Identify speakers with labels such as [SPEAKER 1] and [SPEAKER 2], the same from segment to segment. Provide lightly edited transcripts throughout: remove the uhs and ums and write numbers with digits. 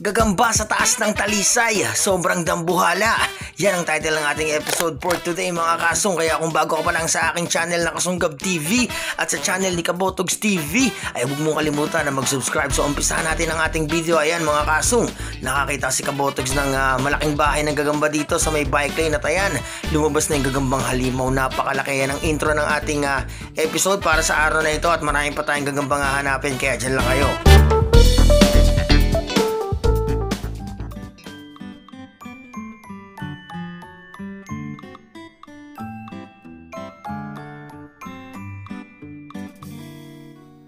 [SPEAKER 1] Gagamba sa taas ng talisay, sobrang dambuhala. Yan ang title ng ating episode for today mga kasong. Kaya kung bago ka pa lang sa aking channel na Kasunggab TV at sa channel ni Kabotogs TV, ay huwag mong kalimutan na mag-subscribe. So umpisahan natin ang ating video. Ayan mga kasong, nakakita si Kabotogs ng malaking bahay ng gagamba dito sa may bike lane. At ayan, lumabas na yung gagambang halimaw. Napakalaki yan ang intro ng ating episode para sa araw na ito. At maraming pa tayong gagambang hahanapin, kaya dyan lang kayo.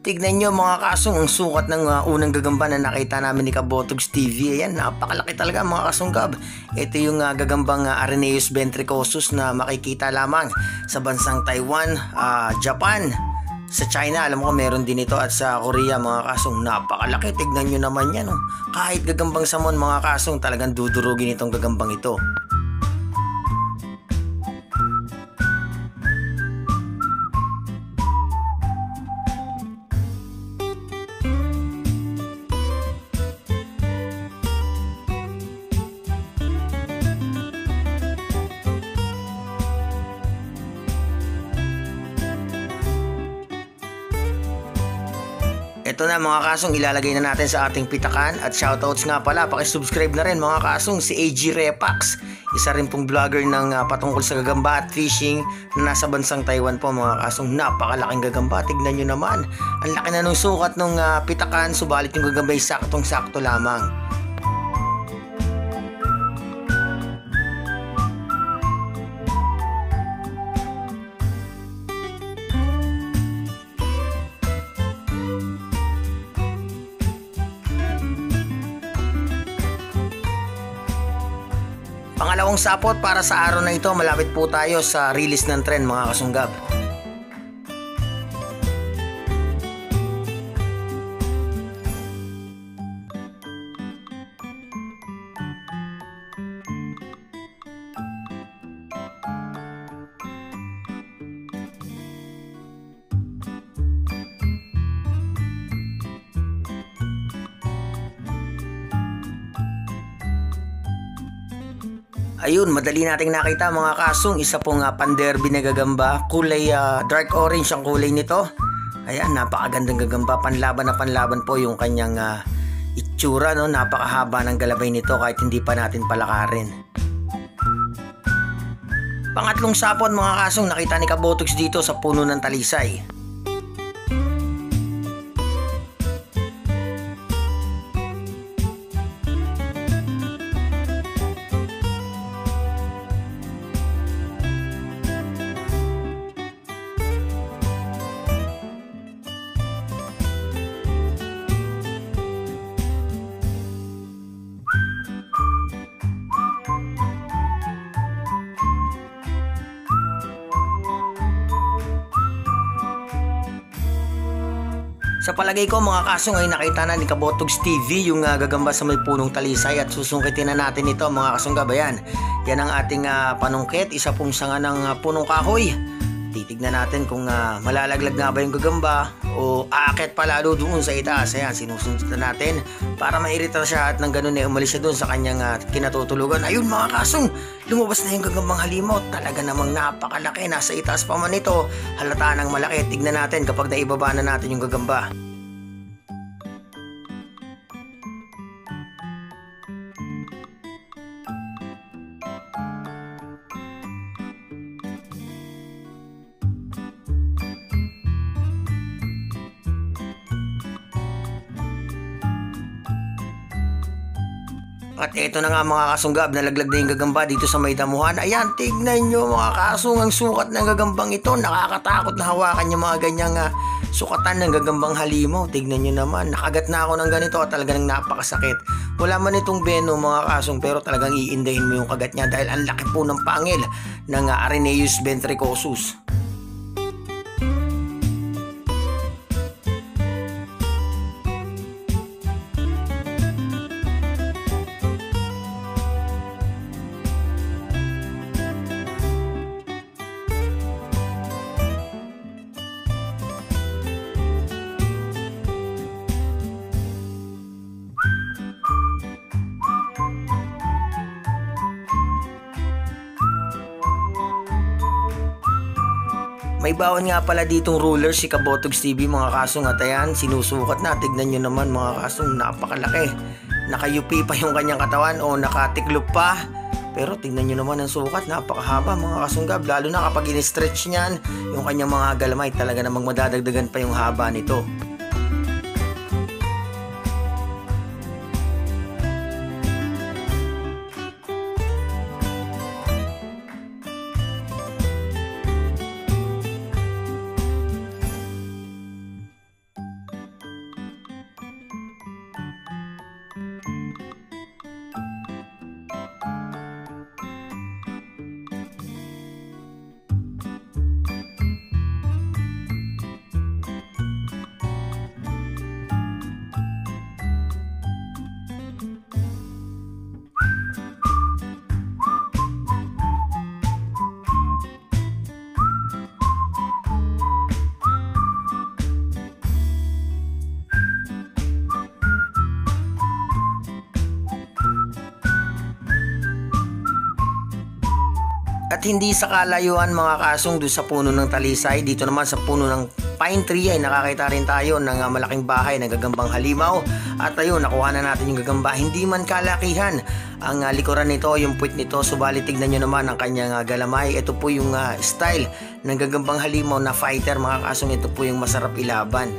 [SPEAKER 1] Tignan nyo mga kasong ang sukat ng unang gagamba na nakita namin ni Kabotogs TV. Ayan, napakalaki talaga mga kasunggab. Ito yung gagambang Arenaeus ventricosus na makikita lamang sa bansang Taiwan, Japan, sa China. Alam ko meron din ito at sa Korea mga kasong. Napakalaki, tignan nyo naman yan. Oh. Kahit gagambang samon mga kasong, talagang dudurugin itong gagambang ito. Ito na mga kasong, ilalagay na natin sa ating pitakan. At shoutouts nga pala, pakisubscribe na rin mga kasong si AG Repax. Isa rin pong vlogger ng patungkol sa gagamba at fishing na nasa bansang Taiwan po mga kasong. Napakalaking gagamba, tignan nyo naman. Ang laki na nung sukat nung pitakan, subalit yung gagamba ay saktong-sakto lamang. Pangalawang sapot para sa araw na ito, malapit po tayo sa release ng trend mga kasunggab. Ayun, madali nating nakita mga kasong, isa pong panderby na gagamba. Kulay dark orange ang kulay nito. Ayan, napakagandang gagamba. Panlaban po yung kanyang itsura. No? Napakahaba ng galabay nito kahit hindi pa natin palakarin. Pangatlong sapon mga kasong, nakita ni Kabotogs dito sa puno ng talisay. Sa palagay ko mga kasong ay nakita na ni Kabotogs TV yung gagamba sa may punong talisay at susungkitin na natin ito mga kasunggab. Ayan, yan ang ating panungkit, isa pong sanga ng punong kahoy. Titignan natin kung malalaglag nga ba yung gagamba o aakit pa lalo doon sa itaas. Ayan, sinusunod natin para mairita siya at nang ganun ay umalis siya doon sa kanyang kinatutulugan. Ayun mga kasong, lumabas na yung gagambang halimaw. Talaga namang napakalaki. Nasa itaas pa man ito. Halata ng malaki. Tignan natin kapag naibaba na natin yung gagamba. At ito na nga mga kasunggab, nalaglag na yung gagamba dito sa may damuhan. Ayan, tignan nyo mga kasung, ang sukat ng gagambang ito. Nakakatakot na hawakan yung mga ganyang sukatan ng gagambang halimaw. Tignan nyo naman, nakagat na ako ng ganito at talagang napakasakit. Wala man itong venom mga kasung, pero talagang iindahin mo yung kagat niya dahil ang laki po ng pangil ng Arenaeus ventricosus. May baon nga pala ditong ruler si Kabotogs TV mga kasong, at ayan, sinusukat na. Tignan nyo naman mga kasong, napakalaki. Nakayupi pa yung kanyang katawan o nakatiklop pa. Pero tignan nyo naman ang sukat, napakahaba mga kasunggab. Lalo na kapag in-stretch niyan yung kanyang mga galamay, talaga namang madadagdagan pa yung haba nito. At hindi sa kalayuan mga kasong doon sa puno ng talisay, dito naman sa puno ng pine tree ay nakakita rin tayo ng malaking bahay na gagambang halimaw. At ayun, nakuha na natin yung gagamba. Hindi man kalakihan ang likuran nito, yung puwit nito, subalit tignan nyo naman ang kanyang galamay. Ito po yung style ng gagambang halimaw na fighter mga kasong. Ito po yung masarap ilaban.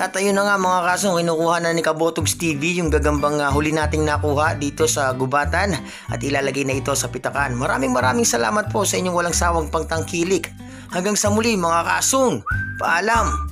[SPEAKER 1] At ayun na nga mga kasong, kinukuha na ni Kabotogs TV yung gagambang huli nating nakuha dito sa gubatan at ilalagay na ito sa pitakan. Maraming salamat po sa inyong walang sawang pagtangkilik. Hanggang sa muli mga kasong, paalam!